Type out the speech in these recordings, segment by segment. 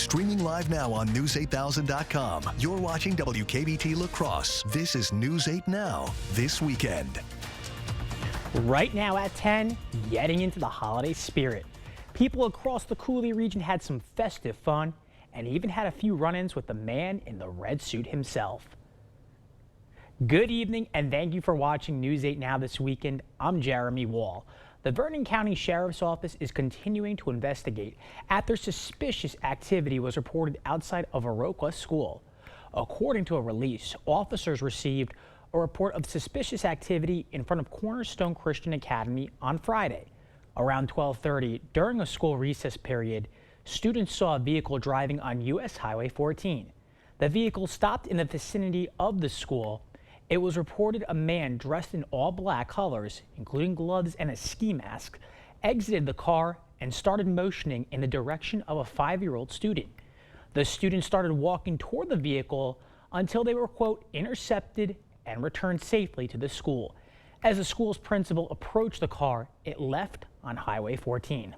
Streaming live now on News8000.com. You're watching WKBT La Crosse. This is News 8 Now, this weekend. Right now at 10, getting into the holiday spirit. People across the Coulee region had some festive fun and even had a few run-ins with the man in the red suit himself. Good evening and thank you for watching News 8 Now this weekend. I'm Jeremy Wall. The Vernon County Sheriff's Office is continuing to investigate after suspicious activity was reported outside of Viroqua School. According to a release, officers received a report of suspicious activity in front of Cornerstone Christian Academy on Friday. Around 12:30, during a school recess period, students saw a vehicle driving on U.S. Highway 14. The vehicle stopped in the vicinity of the school. It was reported a man dressed in all black colors, including gloves and a ski mask, exited the car and started motioning in the direction of a 5-year-old student. The student started walking toward the vehicle until they were, quote, intercepted and returned safely to the school. As the school's principal approached the car, it left on Highway 14.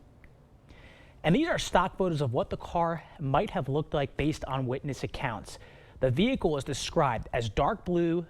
And these are stock photos of what the car might have looked like based on witness accounts. The vehicle was described as a dark blue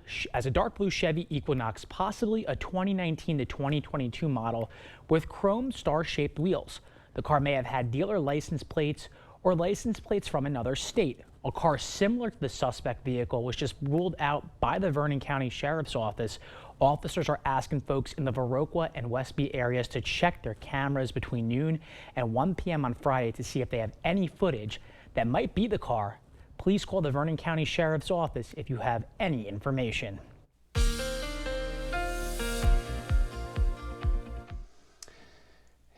Chevy Equinox, possibly a 2019 to 2022 model with chrome star-shaped wheels. The car may have had dealer license plates or license plates from another state. A car similar to the suspect vehicle was just ruled out by the Vernon County Sheriff's Office. Officers are asking folks in the Viroqua and Westby areas to check their cameras between noon and 1 p.m. on Friday to see if they have any footage that might be the car. Please call the Vernon County Sheriff's Office if you have any information.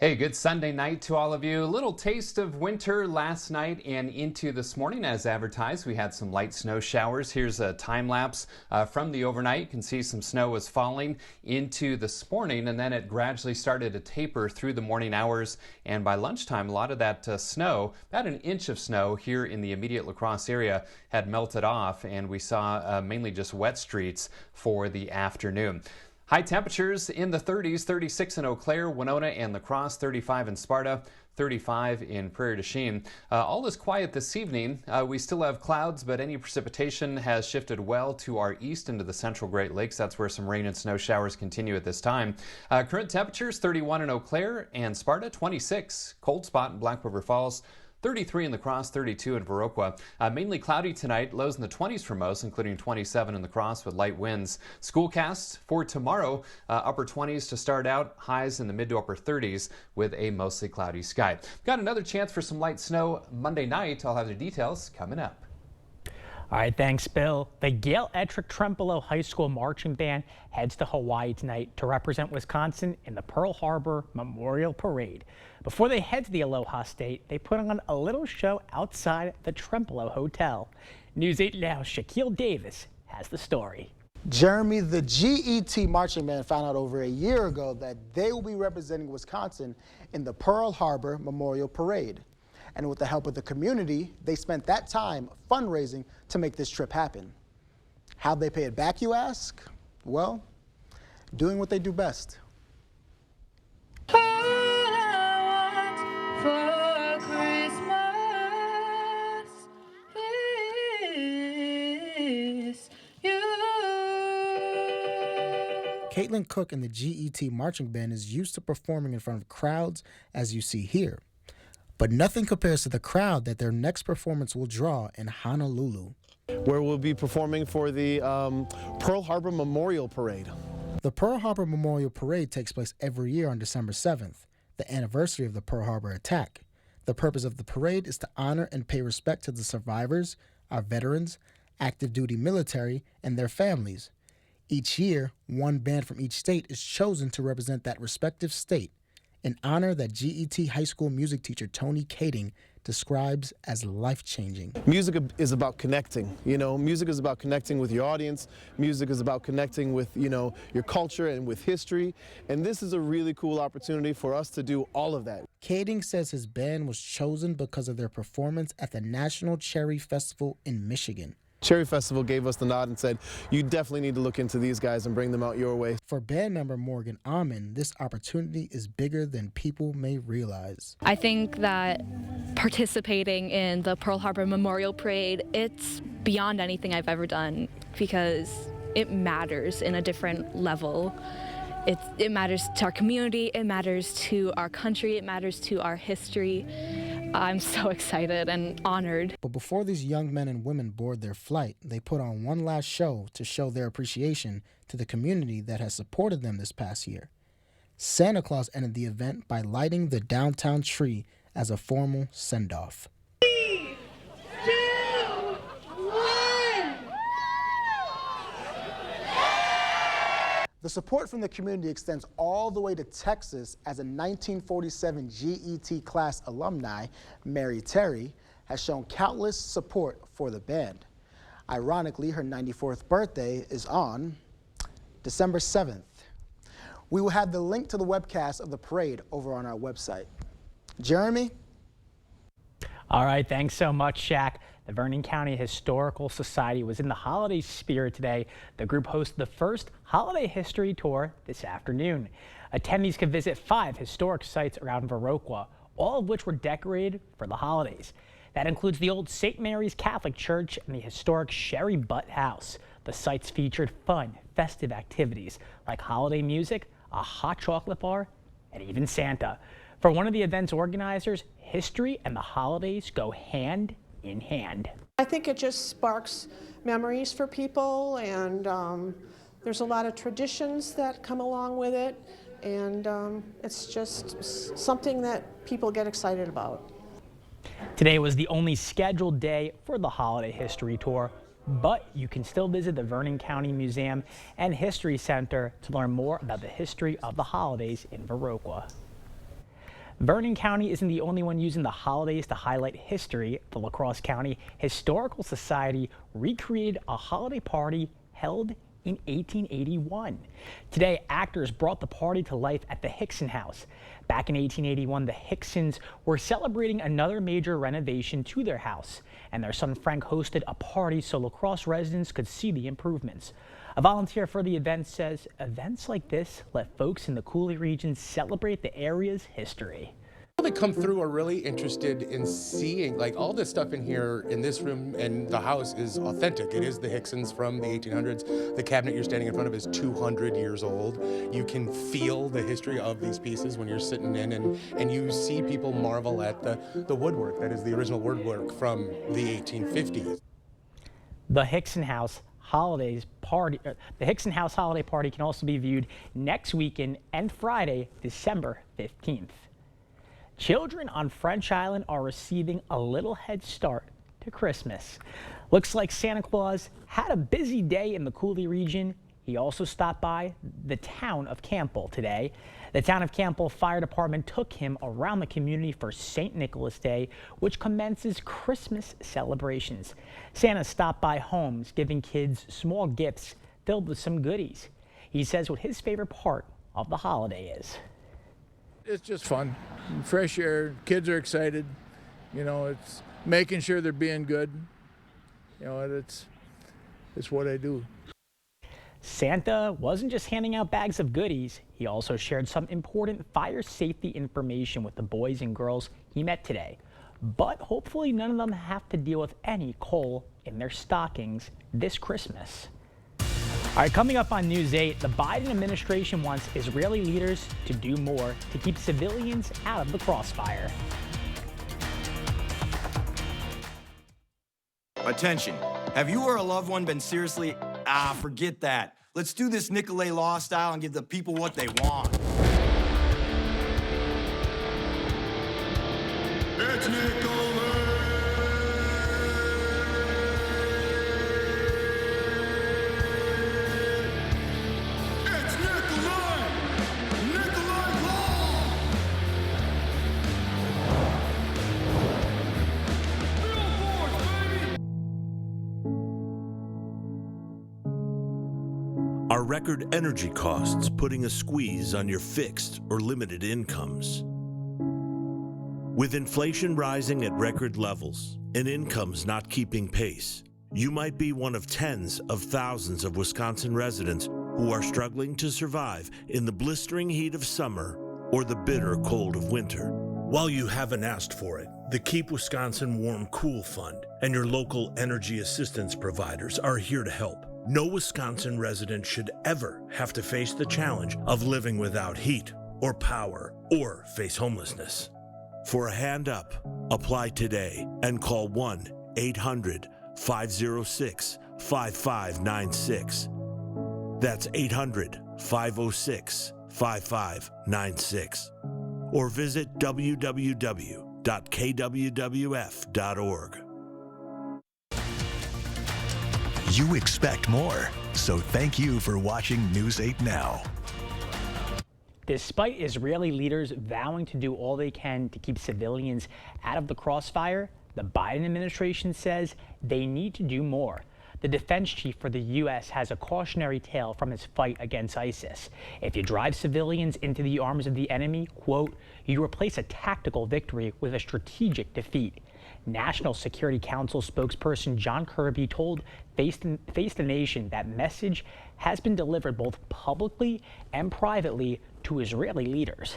Hey, good Sunday night to all of you. A little taste of winter last night and into this morning as advertised. We had some light snow showers. Here's a time lapse from the overnight. You can see some snow was falling into this morning and then it gradually started to taper through the morning hours. And by lunchtime, a lot of that snow, about an inch of snow here in the immediate La Crosse area had melted off and we saw mainly just wet streets for the afternoon. High temperatures in the 30s, 36 in Eau Claire, Winona and La Crosse, 35 in Sparta, 35 in Prairie du Chien. All is quiet this evening. We still have clouds, but any precipitation has shifted well to our east into the central Great Lakes. That's where some rain and snow showers continue at this time. Current temperatures, 31 in Eau Claire and Sparta, 26. Cold spot in Black River Falls. 33 in La Crosse, 32 in Viroqua. Mainly cloudy tonight, lows in the 20s for most, including 27 in La Crosse with light winds. Schoolcast for tomorrow, upper 20s to start out, highs in the mid to upper 30s with a mostly cloudy sky. Got another chance for some light snow Monday night. I'll have the details coming up. All right, thanks, Bill. The Gail Ettrick Trempealeau High School Marching Band heads to Hawaii tonight to represent Wisconsin in the Pearl Harbor Memorial Parade. Before they head to the Aloha State, they put on a little show outside the Trempealeau Hotel. News 8 Now, Shaquille Davis has the story. Jeremy, the GET Marching Band found out over a year ago that they will be representing Wisconsin in the Pearl Harbor Memorial Parade. And with the help of the community, they spent that time fundraising to make this trip happen. How'd they pay it back, you ask? Well, doing what they do best. Caitlin Cook and the GET Marching Band is used to performing in front of crowds, as you see here. But nothing compares to the crowd that their next performance will draw in Honolulu, where we'll be performing for the Pearl Harbor Memorial Parade. The Pearl Harbor Memorial Parade takes place every year on December 7th, the anniversary of the Pearl Harbor attack. The purpose of the parade is to honor and pay respect to the survivors, our veterans, active duty military, and their families. Each year, one band from each state is chosen to represent that respective state, an honor that GET high school music teacher Tony Kading describes as life-changing. Music is about connecting, music is about connecting with your audience. Music is about connecting with, your culture and with history. And this is a really cool opportunity for us to do all of that. Kading says his band was chosen because of their performance at the National Cherry Festival in Michigan. Cherry Festival gave us the nod and said, you definitely need to look into these guys and bring them out your way. For band member Morgan Amon, this opportunity is bigger than people may realize. I think that participating in the Pearl Harbor Memorial Parade, it's beyond anything I've ever done because it matters in a different level. It matters to our community, it matters to our country, it matters to our history. I'm so excited and honored. But before these young men and women board their flight, they put on one last show to show their appreciation to the community that has supported them this past year. Santa Claus ended the event by lighting the downtown tree as a formal send-off. 3, 2, 1. The support from the community extends all the way to Texas as a 1947 GET class alumni, Mary Terry, has shown countless support for the band. Ironically, her 94th birthday is on December 7th. We will have the link to the webcast of the parade over on our website. Jeremy? All right, thanks so much, Shaq. The Vernon County Historical Society was in the holiday spirit today. The group hosted the first holiday history tour this afternoon. Attendees could visit 5 historic sites around Viroqua, all of which were decorated for the holidays. That includes the old St. Mary's Catholic Church and the historic Sherry Butt House. The sites featured fun, festive activities like holiday music, a hot chocolate bar, and even Santa. For one of the event's organizers, history and the holidays go hand in hand. I think it just sparks memories for people, and there's a lot of traditions that come along with it, and it's just something that people get excited about. Today was the only scheduled day for the holiday history tour, but you can still visit the Vernon County Museum and History Center to learn more about the history of the holidays in Viroqua. Vernon County isn't the only one using the holidays to highlight history. The La Crosse County Historical Society recreated a holiday party held in 1881. Today, actors brought the party to life at the Hickson House. Back in 1881, the Hicksons were celebrating another major renovation to their house, and their son Frank hosted a party so La Crosse residents could see the improvements. A volunteer for the event says events like this let folks in the Coulee region celebrate the area's history. People that come through are really interested in seeing, like, all this stuff in here in this room, and the house is authentic. It is the Hicksons from the 1800s. The cabinet you're standing in front of is 200 years old. You can feel the history of these pieces when you're sitting in, and you see people marvel at the woodwork that is the original woodwork from the 1850s. The Hickson House Holiday Party can also be viewed next weekend and Friday, December 15th. Children on French Island are receiving a little head start to Christmas. Looks like Santa Claus had a busy day in the Coulee region. He also stopped by the town of Campbell today. The town of Campbell Fire Department took him around the community for St. Nicholas Day, which commences Christmas celebrations. Santa stopped by homes, giving kids small gifts filled with some goodies. He says what his favorite part of the holiday is. It's just fun, fresh air, kids are excited, you know, it's making sure they're being good, you know, it's what I do. Santa wasn't just handing out bags of goodies, he also shared some important fire safety information with the boys and girls he met today. But hopefully none of them have to deal with any coal in their stockings this Christmas. All right, coming up on News 8, the Biden administration wants Israeli leaders to do more to keep civilians out of the crossfire. Attention. Have you or a loved one been seriously... forget that. Let's do this Nicolay Law style and give the people what they want. It's Nicolay! It's Nicolay! Nicolay Law! Billboards, baby! Are record energy costs putting a squeeze on your fixed or limited incomes? With inflation rising at record levels and incomes not keeping pace, You might be one of tens of thousands of Wisconsin residents who are struggling to survive in the blistering heat of summer or the bitter cold of winter. While you haven't asked for it, the Keep Wisconsin Warm Cool Fund and your local energy assistance providers are here to help. No Wisconsin resident should ever have to face the challenge of living without heat or power or face homelessness. For a hand up, apply today and call 1-800-506-5596. That's 800-506-5596. Or visit www.kwwf.org. You expect more, so thank you for watching News 8 Now. Despite Israeli leaders vowing to do all they can to keep civilians out of the crossfire, the Biden administration says they need to do more. The defense chief for the U.S. has a cautionary tale from his fight against ISIS. If you drive civilians into the arms of the enemy, quote, you replace a tactical victory with a strategic defeat. National Security Council spokesperson John Kirby told Face the Nation that message has been delivered both publicly and privately to Israeli leaders.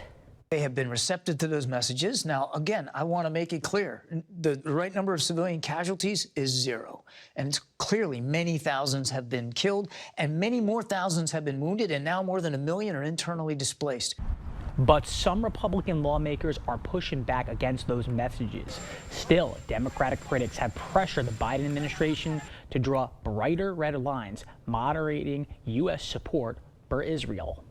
They have been receptive to those messages. Now, again, I want to make it clear, the right number of civilian casualties is 0. And it's clearly many thousands have been killed and many more thousands have been wounded, and now more than 1 million are internally displaced. But some Republican lawmakers are pushing back against those messages. Still, Democratic critics have pressured the Biden administration to draw brighter red lines, moderating U.S. support for Israel.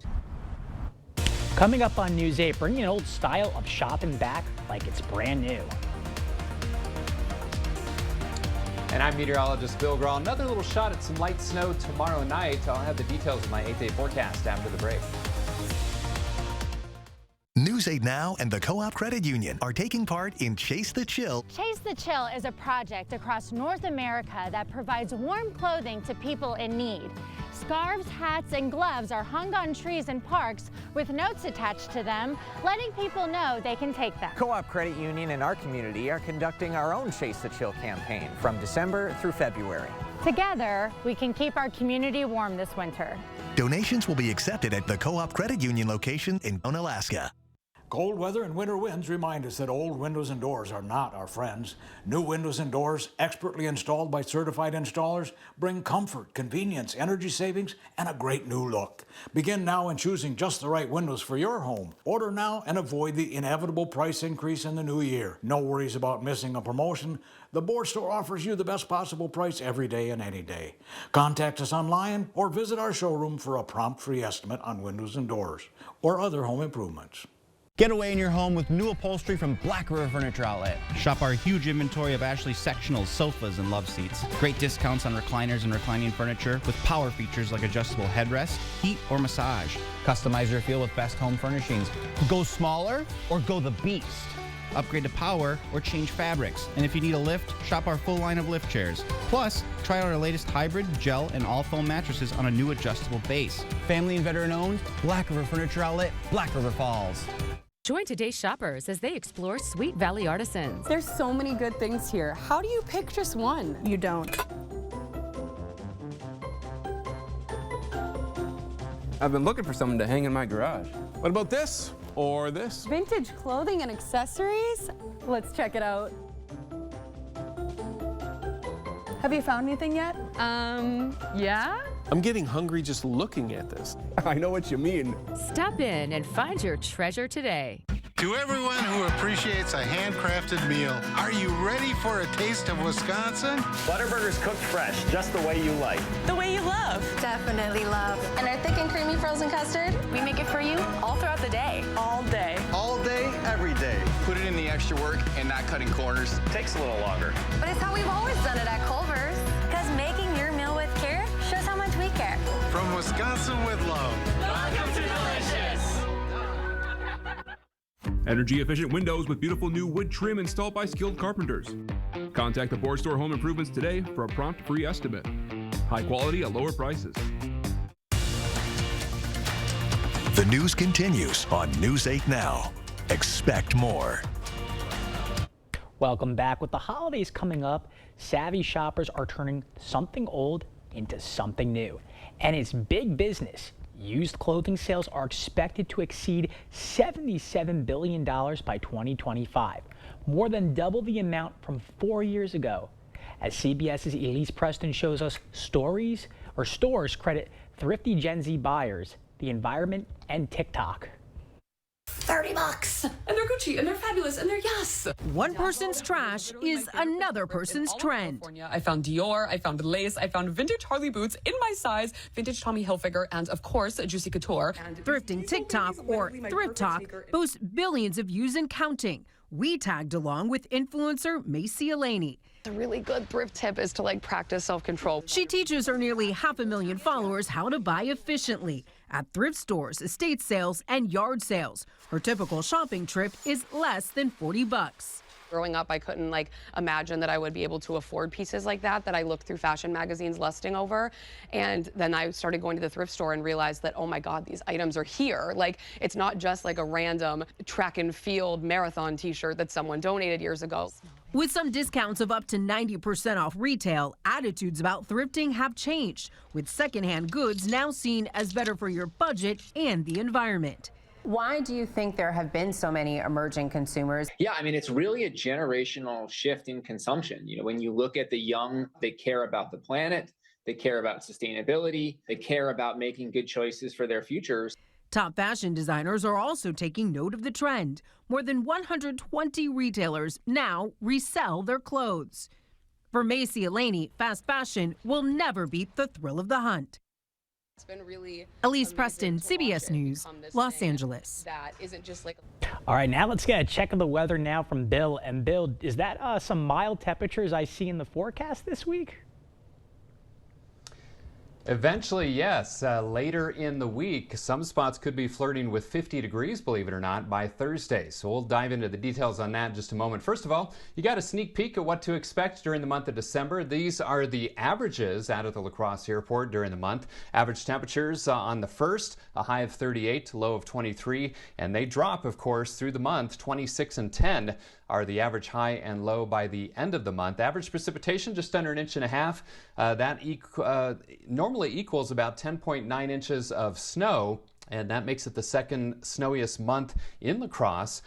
Coming up on News 8, bringing an old style of shopping back like it's brand new. And I'm meteorologist Bill Grahl. Another little shot at some light snow tomorrow night. I'll have the details of my 8-day forecast after the break. News 8 Now and the Co-op Credit Union are taking part in Chase the Chill. Chase the Chill is a project across North America that provides warm clothing to people in need. Scarves, hats, and gloves are hung on trees in parks with notes attached to them, letting people know they can take them. Co-op Credit Union and our community are conducting our own Chase the Chill campaign from December through February. Together, we can keep our community warm this winter. Donations will be accepted at the Co-op Credit Union location in Alaska. Cold weather and winter winds remind us that old windows and doors are not our friends. New windows and doors, expertly installed by certified installers, bring comfort, convenience, energy savings, and a great new look. Begin now in choosing just the right windows for your home. Order now and avoid the inevitable price increase in the new year. No worries about missing a promotion. The Board Store offers you the best possible price every day and any day. Contact us online or visit our showroom for a prompt free estimate on windows and doors or other home improvements. Get away in your home with new upholstery from Black River Furniture Outlet. Shop our huge inventory of Ashley sectionals, sofas, and love seats. Great discounts on recliners and reclining furniture with power features like adjustable headrest, heat, or massage. Customize your feel with best home furnishings. Go smaller or go the beast. Upgrade to power or change fabrics. And if you need a lift, shop our full line of lift chairs. Plus, try out our latest hybrid, gel, and all foam mattresses on a new adjustable base. Family and veteran owned, Black River Furniture Outlet, Black River Falls. Join today's shoppers as they explore Sweet Valley Artisans. There's so many good things here. How do you pick just one? You don't. I've been looking for something to hang in my garage. What about this? Or this? Vintage clothing and accessories? Let's check it out. Have you found anything yet? Yeah? I'm getting hungry just looking at this. I know what you mean. Stop in and find your treasure today. To everyone who appreciates a handcrafted meal, are you ready for a taste of Wisconsin? Butterburgers cooked fresh, just the way you like. The way you love. Definitely love. And our thick and creamy frozen custard, we make it for you all throughout the day. All day. All day, every day. Put it in the extra work and not cutting corners. Takes a little longer. But it's how we've always done it at Culver's. Because making your meal with care shows how much we care. From Wisconsin with love. Welcome to Delicious. Energy-efficient windows with beautiful new wood trim installed by skilled carpenters. Contact the Board Store Home Improvements today for a prompt free estimate. High quality at lower prices. The news continues on News 8 Now. Expect more. Welcome back. With the holidays coming up, savvy shoppers are turning something old into something new. And it's big business. Used clothing sales are expected to exceed $77 billion by 2025, more than double the amount from 4 years ago. As CBS's Elise Preston shows us, stores credit thrifty Gen Z buyers, the environment, and TikTok. $30 and they're Gucci and they're fabulous and they're yes. One person's trash is another person's trend. I found Dior, I found lace, I found vintage Harley boots in my size, vintage Tommy Hilfiger, and of course Juicy Couture. Thrifting TikTok or Thrift Talk boasts billions of views and counting. We tagged along with influencer Macy Elaney. A really good thrift tip is to practice self-control. She teaches her nearly 500,000 followers how to buy efficiently at thrift stores, estate sales, and yard sales. Her typical shopping trip is less than $40. Growing up, I couldn't imagine that I would be able to afford pieces like that I looked through fashion magazines lusting over. And then I started going to the thrift store and realized that, oh my God, these items are here. It's not just a random track and field marathon t-shirt that someone donated years ago. With some discounts of up to 90% off retail, attitudes about thrifting have changed, with secondhand goods now seen as better for your budget and the environment. Why do you think there have been so many emerging consumers? Yeah, I mean, it's really a generational shift in consumption. When you look at the young, they care about the planet, they care about sustainability, they care about making good choices for their futures. Top fashion designers are also taking note of the trend. More than 120 retailers now resell their clothes. For Macy Elaney, fast fashion will never beat the thrill of the hunt. It's been really Elise Preston, CBS News, Los Angeles. That isn't just All right, now let's get a check of the weather now from Bill. And Bill, is that some mild temperatures I see in the forecast this week? Eventually, yes. Later in the week, some spots could be flirting with 50 degrees, believe it or not, by Thursday. So we'll dive into the details on that in just a moment. First of all, you got a sneak peek at what to expect during the month of December. These are the averages out at the La Crosse Airport during the month. Average temperatures on the 1st, a high of 38, low of 23, and they drop, of course, through the month. 26 and 10 are the average high and low by the end of the month. Average precipitation just under 1.5 inches. Normally equals about 10.9 inches of snow, and that makes it the second snowiest month in La Crosse.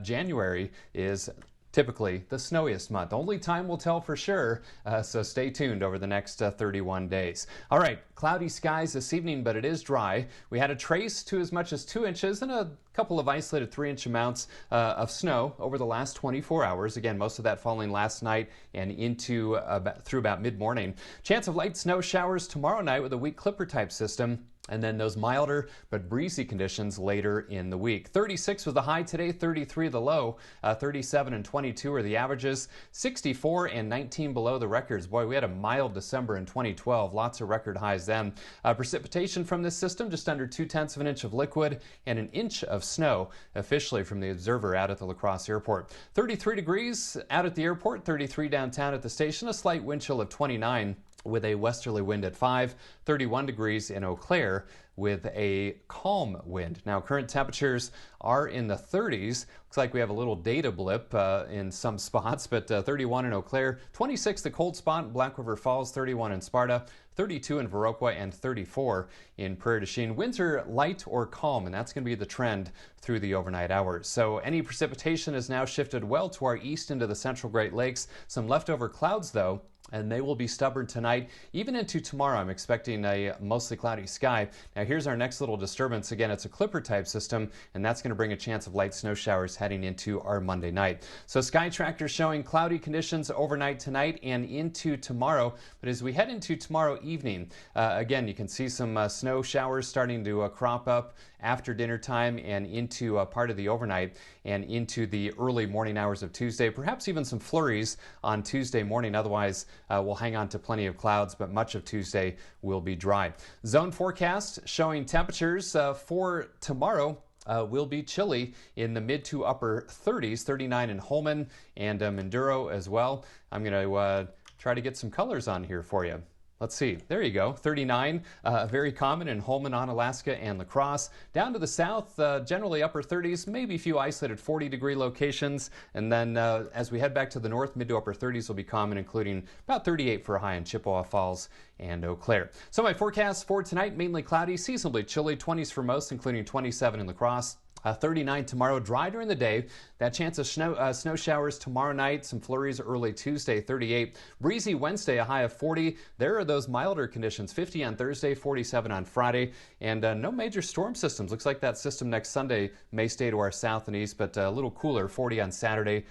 January is typically the snowiest month. Only time will tell for sure, so stay tuned over the next 31 days. All right, cloudy skies this evening, but it is dry. We had a trace to as much as 2 inches and a couple of isolated 3-inch amounts of snow over the last 24 hours. Again, most of that falling last night and into through about mid-morning. Chance of light snow showers tomorrow night with a weak clipper type system. And then those milder but breezy conditions later in the week. 36 was the high today, 33 the low, 37 and 22 are the averages, 64 and 19 below the records. Boy, we had a mild December in 2012, lots of record highs then. Precipitation from this system, just under 0.2 inches of liquid and 1 inch of snow officially from the observer out at the La Crosse Airport. 33 degrees out at the airport, 33 downtown at the station, a slight wind chill of 29. With a westerly wind at 5, 31 degrees in Eau Claire with a calm wind. Now, current temperatures are in the 30s. Looks like we have a little data blip in some spots, but 31 in Eau Claire, 26 the cold spot in Black River Falls, 31 in Sparta, 32 in Viroqua, and 34 in Prairie du Chien. Winds are light or calm, and that's going to be the trend through the overnight hours. So any precipitation has now shifted well to our east into the central Great Lakes. Some leftover clouds, though, and they will be stubborn tonight. Even into tomorrow, I'm expecting a mostly cloudy sky. Now, here's our next little disturbance. Again, it's a clipper type system, and that's going to bring a chance of light snow showers heading into our Monday night. So Sky Tractor showing cloudy conditions overnight tonight and into tomorrow. But as we head into tomorrow evening, again, you can see some snow showers starting to crop up after dinner time and into part of the overnight and into the early morning hours of Tuesday. Perhaps even some flurries on Tuesday morning. Otherwise, we'll hang on to plenty of clouds, but much of Tuesday will be dry. Zone forecast showing temperatures for tomorrow will be chilly in the mid to upper 30s, 39 in Holmen and Minduro as well. I'm going to try to get some colors on here for you. Let's see. There you go. 39, very common in Holman, Onalaska, and La Crosse. Down to the south, generally upper 30s, maybe a few isolated 40-degree locations. And then as we head back to the north, mid to upper 30s will be common, including about 38 for a high in Chippewa Falls and Eau Claire. So my forecast for tonight, mainly cloudy, seasonably chilly, 20s for most, including 27 in La Crosse. 39 tomorrow, dry during the day. That chance of snow showers tomorrow night, some flurries early Tuesday, 38. Breezy Wednesday, a high of 40. There are those milder conditions, 50 on Thursday, 47 on Friday. And no major storm systems. Looks like that system next Sunday may stay to our south and east, but a little cooler, 40 on Saturday,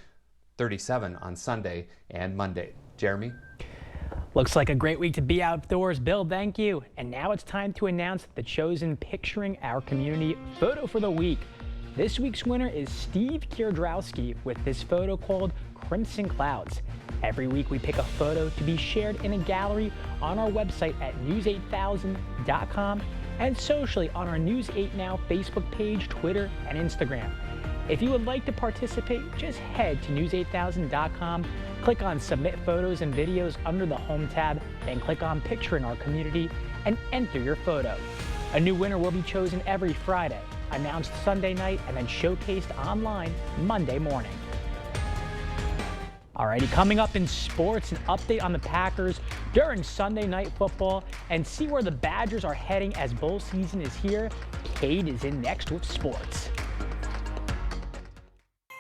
37 on Sunday and Monday. Jeremy? Looks like a great week to be outdoors, Bill. Thank you. And now it's time to announce the chosen Picturing Our Community photo for the week. This week's winner is Steve Kierdrowski with this photo called Crimson Clouds. Every week we pick a photo to be shared in a gallery on our website at news8000.com and socially on our News 8 Now Facebook page, Twitter, and Instagram. If you would like to participate, just head to news8000.com, click on Submit Photos and Videos under the Home tab, then click on Picturing Our Community and enter your photo. A new winner will be chosen every Friday, announced Sunday night, and then showcased online Monday morning. Alrighty, coming up in sports, an update on the Packers during Sunday Night Football and see where the Badgers are heading as bowl season is here. Cade is in next with sports.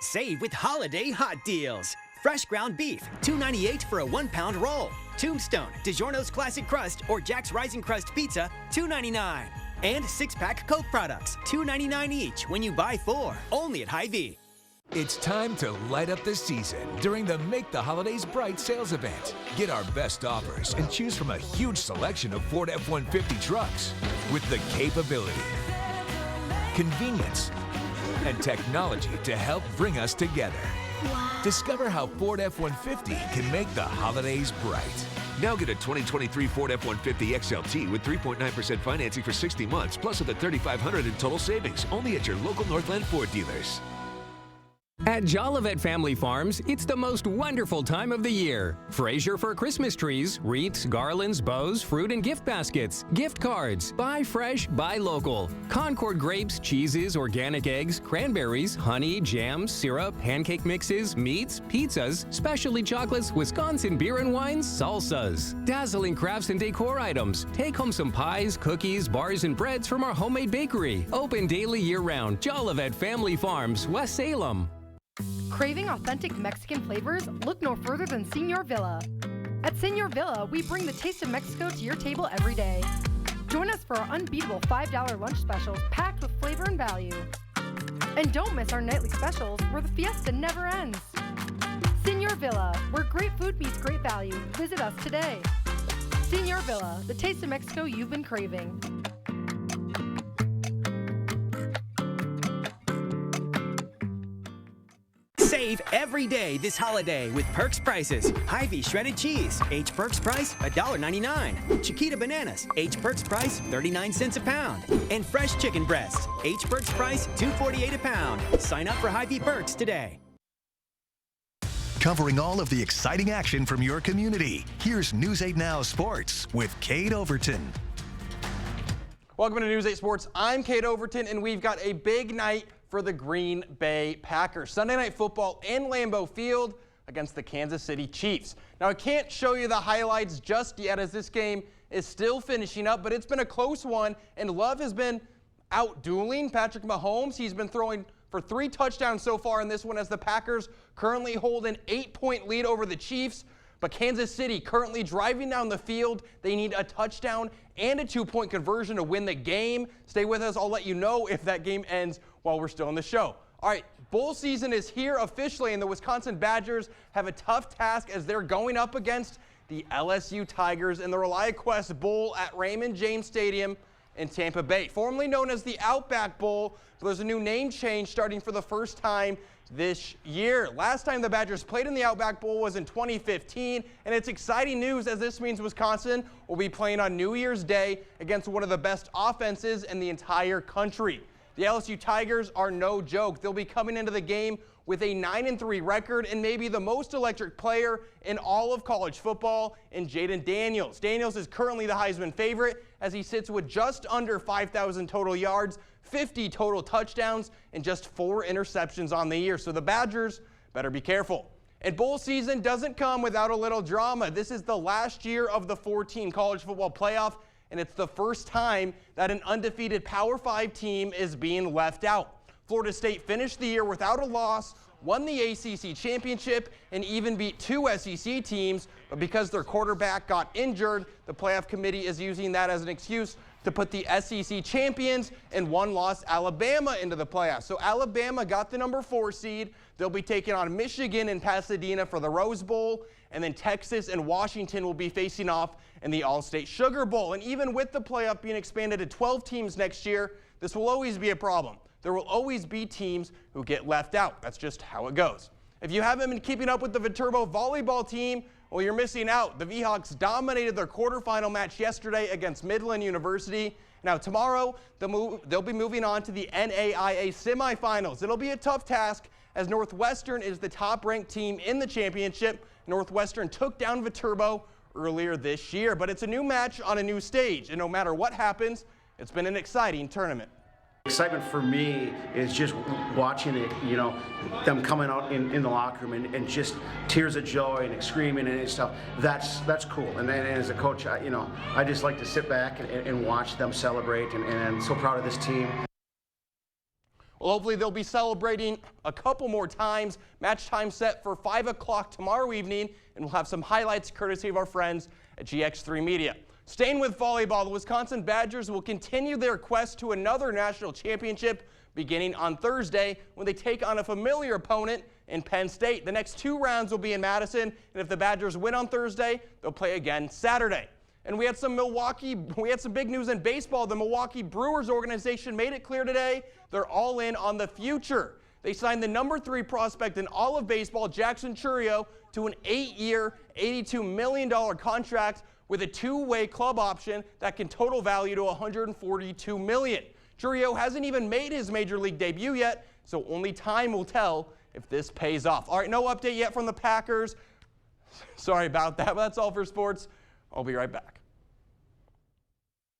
Save with holiday hot deals. Fresh ground beef, $2.98 for a 1-pound roll. Tombstone, DiGiorno's Classic Crust, or Jack's Rising Crust Pizza, $2.99. And 6-pack Coke products, $2.99 each when you buy 4, only at Hy-Vee. It's time to light up the season during the Make the Holidays Bright sales event. Get our best offers and choose from a huge selection of Ford F-150 trucks with the capability, convenience, and technology to help bring us together. Wow. Discover how Ford F-150 can make the holidays bright. Now get a 2023 Ford F-150 XLT with 3.9% financing for 60 months, plus up to $3,500 in total savings, only at your local Northland Ford dealers. At Jolivet Family Farms, it's the most wonderful time of the year. Fraser for Christmas trees, wreaths, garlands, bows, fruit and gift baskets, gift cards. Buy fresh, buy local. Concord grapes, cheeses, organic eggs, cranberries, honey, jams, syrup, pancake mixes, meats, pizzas, specialty chocolates, Wisconsin beer and wines, salsas. Dazzling crafts and decor items. Take home some pies, cookies, bars, and breads from our homemade bakery. Open daily year-round. Jolivet Family Farms, West Salem. Craving authentic Mexican flavors? Look no further than Senor Villa. At Senor Villa, we bring the taste of Mexico to your table every day. Join us for our unbeatable $5 lunch specials packed with flavor and value. And don't miss our nightly specials where the fiesta never ends. Senor Villa, where great food meets great value. Visit us today. Senor Villa, the taste of Mexico you've been craving. Save every day this holiday with Perks prices. Hy-Vee shredded cheese, H Perks price $1.99. Chiquita bananas, H Perks price 39 cents a pound. And fresh chicken breasts, H Perks price $2.48 a pound. Sign up for Hy-Vee Perks today. Covering all of the exciting action from your community, here's News 8 Now Sports with Cade Overton. Welcome to News 8 Sports. I'm Cade Overton, and we've got a big night for the Green Bay Packers. Sunday Night Football in Lambeau Field against the Kansas City Chiefs. Now, I can't show you the highlights just yet as this game is still finishing up, but it's been a close one, and Love has been out-dueling Patrick Mahomes. He's been throwing for 3 touchdowns so far in this one as the Packers currently hold an 8-point lead over the Chiefs. But Kansas City currently driving down the field. They need a touchdown and a 2-point conversion to win the game. Stay with us. I'll let you know if that game ends while we're still in the show. All right, bowl season is here officially, and the Wisconsin Badgers have a tough task as they're going up against the LSU Tigers in the ReliaQuest Bowl at Raymond James Stadium in Tampa Bay. Formerly known as the Outback Bowl, but there's a new name change starting for the first time this year. Last time the Badgers played in the Outback Bowl was in 2015, and it's exciting news as this means Wisconsin will be playing on New Year's Day against one of the best offenses in the entire country. The LSU Tigers are no joke. They'll be coming into the game with a 9-3 record and maybe the most electric player in all of college football in Jayden Daniels. Daniels is currently the Heisman favorite as he sits with just under 5,000 total yards, 50 total touchdowns, and just 4 interceptions on the year. So the Badgers better be careful. And bowl season doesn't come without a little drama. This is the last year of the 14 college football playoff, and it's the first time that an undefeated Power 5 team is being left out. Florida State finished the year without a loss, won the ACC championship, and even beat 2 SEC teams, but because their quarterback got injured, the playoff committee is using that as an excuse to put the SEC champions and one-loss Alabama into the playoffs. So Alabama got the number 4 seed. They'll be taking on Michigan and Pasadena for the Rose Bowl, and then Texas and Washington will be facing off in the All-State Sugar Bowl. And even with the playoff being expanded to 12 teams next year, this will always be a problem. There will always be teams who get left out. That's just how it goes. If you haven't been keeping up with the Viterbo volleyball team, well, you're missing out. The V-Hawks dominated their quarterfinal match yesterday against Midland University. Now, tomorrow, they'll be moving on to the NAIA semifinals. It'll be a tough task as Northwestern is the top-ranked team in the championship. Northwestern took down Viterbo earlier this year, but it's a new match on a new stage, and no matter what happens, it's been an exciting tournament. Excitement for me is just watching it, you know, them coming out in the locker room and just tears of joy and screaming and stuff. That's cool. And then as a coach, I just like to sit back and watch them celebrate, and I'm so proud of this team. Well, hopefully they'll be celebrating a couple more times. Match time set for 5 o'clock tomorrow evening, and we'll have some highlights courtesy of our friends at GX3 Media. Staying with volleyball, the Wisconsin Badgers will continue their quest to another national championship beginning on Thursday when they take on a familiar opponent in Penn State. The next 2 rounds will be in Madison, and if the Badgers win on Thursday, they'll play again Saturday. And we had some big news in baseball. The Milwaukee Brewers organization made it clear today they're all in on the future. They signed the number 3 prospect in all of baseball, Jackson Chourio, to an 8-year, $82 million contract with a 2-way club option that can total value to $142 million. Chourio hasn't even made his major league debut yet, so only time will tell if this pays off. All right, no update yet from the Packers. Sorry about that, but that's all for sports. I'll be right back.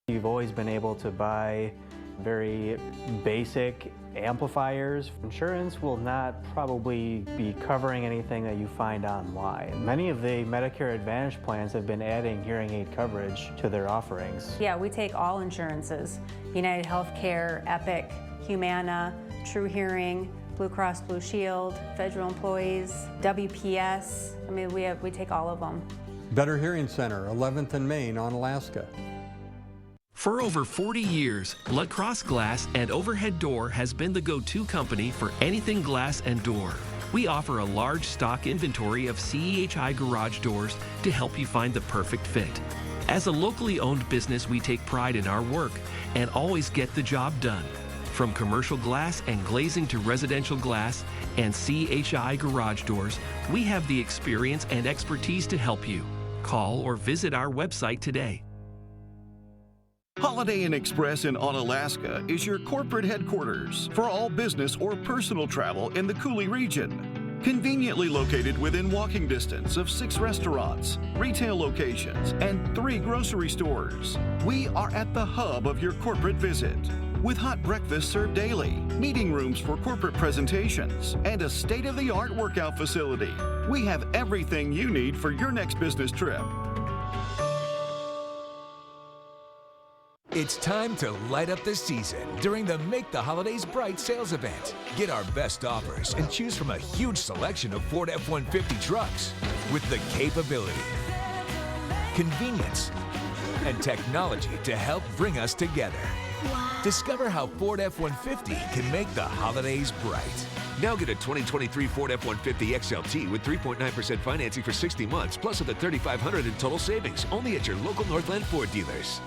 You've always been able to buy very basic amplifiers. Insurance will not probably be covering anything that you find online. Many of the Medicare Advantage plans have been adding hearing aid coverage to their offerings. Yeah, we take all insurances. United Healthcare, Epic, Humana, True Hearing, Blue Cross Blue Shield, federal employees, WPS. I mean, we take all of them. Better Hearing Center, 11th and Main on Alaska. For over 40 years, LaCrosse Glass and Overhead Door has been the go-to company for anything glass and door. We offer a large stock inventory of CEHI garage doors to help you find the perfect fit. As a locally owned business, we take pride in our work and always get the job done. From commercial glass and glazing to residential glass and CHI garage doors, we have the experience and expertise to help you. Call or visit our website today. Holiday Inn Express in Onalaska is your corporate headquarters for all business or personal travel in the Coulee region. Conveniently located within walking distance of 6 restaurants, retail locations, and 3 grocery stores. We are at the hub of your corporate visit. With hot breakfast served daily, meeting rooms for corporate presentations, and a state-of-the-art workout facility. We have everything you need for your next business trip. It's time to light up the season during the Make the Holidays Bright sales event. Get our best offers and choose from a huge selection of Ford F-150 trucks with the capability, convenience, and technology to help bring us together. Discover how Ford F-150 can make the holidays bright. Now get a 2023 Ford F-150 XLT with 3.9% financing for 60 months, plus up to $3,500 in total savings, only at your local Northland Ford dealers.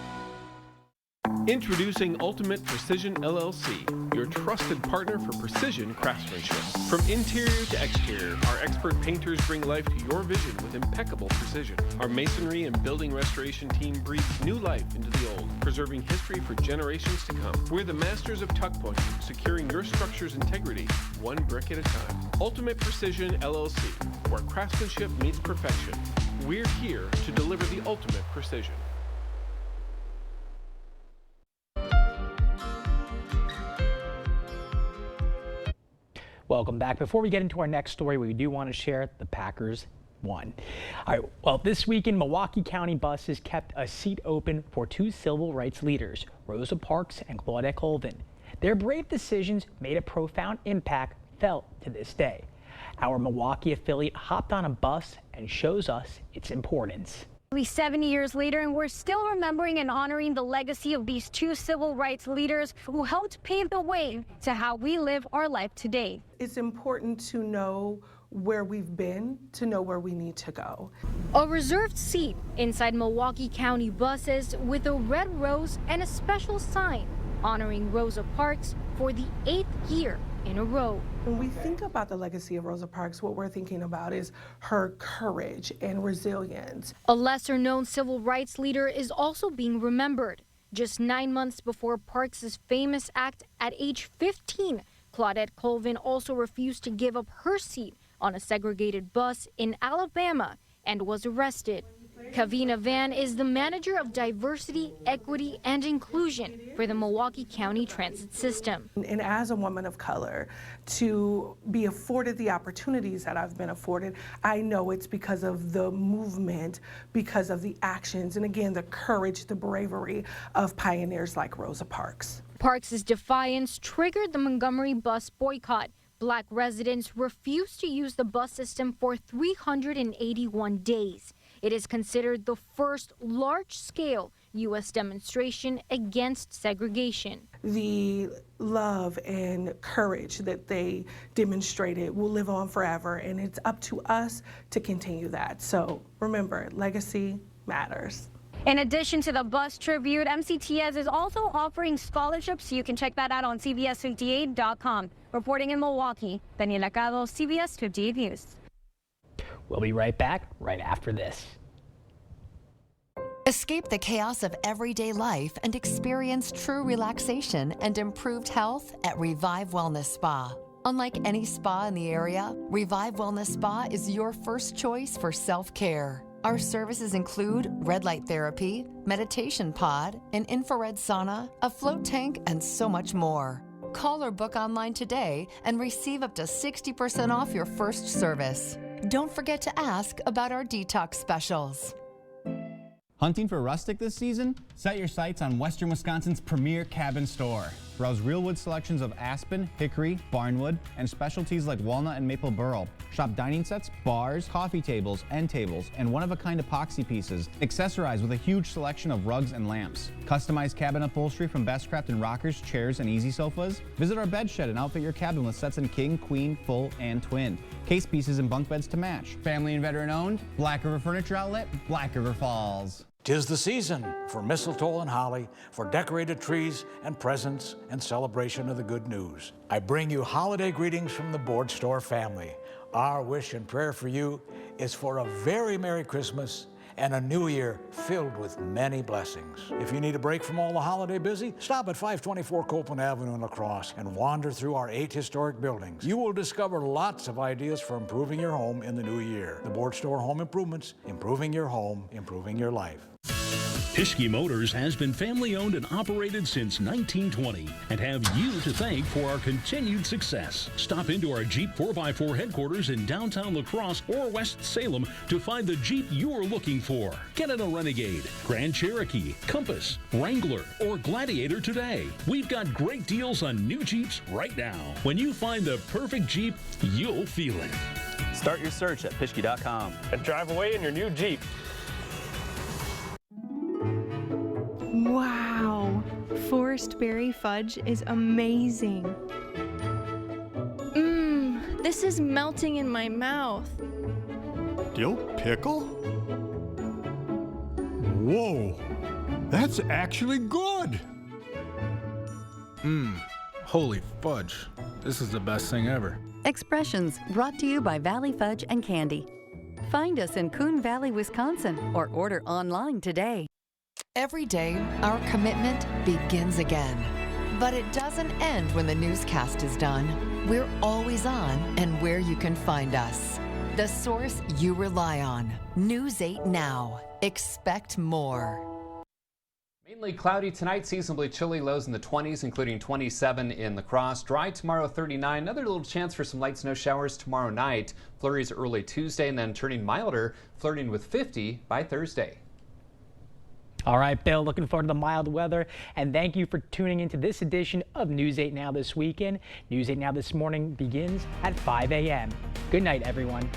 Introducing Ultimate Precision LLC, your trusted partner for precision craftsmanship. From interior to exterior, our expert painters bring life to your vision with impeccable precision. Our masonry and building restoration team breathes new life into the old, preserving history for generations to come. We're the masters of tuck pointing, securing your structure's integrity one brick at a time. Ultimate Precision LLC, where craftsmanship meets perfection. We're here to deliver the ultimate precision. Welcome back. Before we get into our next story, we do want to share the Packers won. All right, well, this weekend, Milwaukee County buses kept a seat open for two civil rights leaders, Rosa Parks and Claudette Colvin. Their brave decisions made a profound impact felt to this day. Our Milwaukee affiliate hopped on a bus and shows us its importance. 70 years later, and we're still remembering and honoring the legacy of these two civil rights leaders who helped pave the way to how we live our life today. It's important to know where we've been, to know where we need to go. A reserved seat inside Milwaukee County buses with a red rose and a special sign honoring Rosa Parks for the 8th year in a row. When we think about the legacy of Rosa Parks, what we're thinking about is her courage and resilience. A lesser-known civil rights leader is also being remembered. Just 9 months before Parks' famous act at age 15, Claudette Colvin also refused to give up her seat on a segregated bus in Alabama and was arrested. Kavina Van is the manager of diversity, equity, and inclusion for the Milwaukee County Transit System. And as a woman of color, to be afforded the opportunities that I've been afforded, I know it's because of the movement, because of the actions, and again, the courage, the bravery of pioneers like Rosa Parks. Parks' defiance triggered the Montgomery bus boycott. Black residents refused to use the bus system for 381 days. It is considered the first large-scale U.S. demonstration against segregation. The love and courage that they demonstrated will live on forever, and it's up to us to continue that. So remember, legacy matters. In addition to the bus tribute, MCTS is also offering scholarships, so you can check that out on CBS58.com. Reporting in Milwaukee, Daniela Cado, CBS 58 News. We'll be right back right after this. Escape the chaos of everyday life and experience true relaxation and improved health at Revive Wellness Spa. Unlike any spa in the area, Revive Wellness Spa is your first choice for self-care. Our services include red light therapy, meditation pod, an infrared sauna, a float tank, and so much more. Call or book online today and receive up to 60% off your first service. Don't forget to ask about our detox specials. Hunting for rustic this season? Set your sights on Western Wisconsin's premier cabin store. Browse real wood selections of aspen, hickory, barnwood, and specialties like walnut and maple burl. Shop dining sets, bars, coffee tables, end tables, and one-of-a-kind epoxy pieces. Accessorize with a huge selection of rugs and lamps. Customize cabin upholstery from Bestcraft and rockers, chairs, and easy sofas. Visit our bed shed and outfit your cabin with sets in king, queen, full, and twin. Case pieces and bunk beds to match. Family and veteran owned, Black River Furniture Outlet, Black River Falls. 'Tis the season for mistletoe and holly, for decorated trees and presents and celebration of the good news. I bring you holiday greetings from the Board Store family. Our wish and prayer for you is for a very Merry Christmas and a new year filled with many blessings. If you need a break from all the holiday busy, stop at 524 Copeland Avenue in La Crosse and wander through our 8 historic buildings. You will discover lots of ideas for improving your home in the new year. The Board Store Home Improvements, improving your home, improving your life. Pischke Motors has been family-owned and operated since 1920 and have you to thank for our continued success. Stop into our Jeep 4x4 headquarters in downtown La Crosse or West Salem to find the Jeep you're looking for. Get in a Renegade, Grand Cherokee, Compass, Wrangler, or Gladiator today. We've got great deals on new Jeeps right now. When you find the perfect Jeep, you'll feel it. Start your search at Pischke.com and drive away in your new Jeep. Wow, Forest Berry Fudge is amazing. This is melting in my mouth. Dill pickle? Whoa, that's actually good. Holy fudge. This is the best thing ever. Expressions brought to you by Valley Fudge and Candy. Find us in Coon Valley, Wisconsin, or order online today. Every day, our commitment begins again. But it doesn't end when the newscast is done. We're always on and where you can find us. The source you rely on. News 8 Now. Expect more. Mainly cloudy tonight, seasonably chilly, lows in the 20s, including 27 in La Crosse. Dry tomorrow, 39. Another little chance for some light snow showers tomorrow night. Flurries early Tuesday and then turning milder, flirting with 50 by Thursday. All right, Bill, looking forward to the mild weather. And thank you for tuning into this edition of News 8 Now this weekend. News 8 Now this morning begins at 5 a.m. Good night, everyone.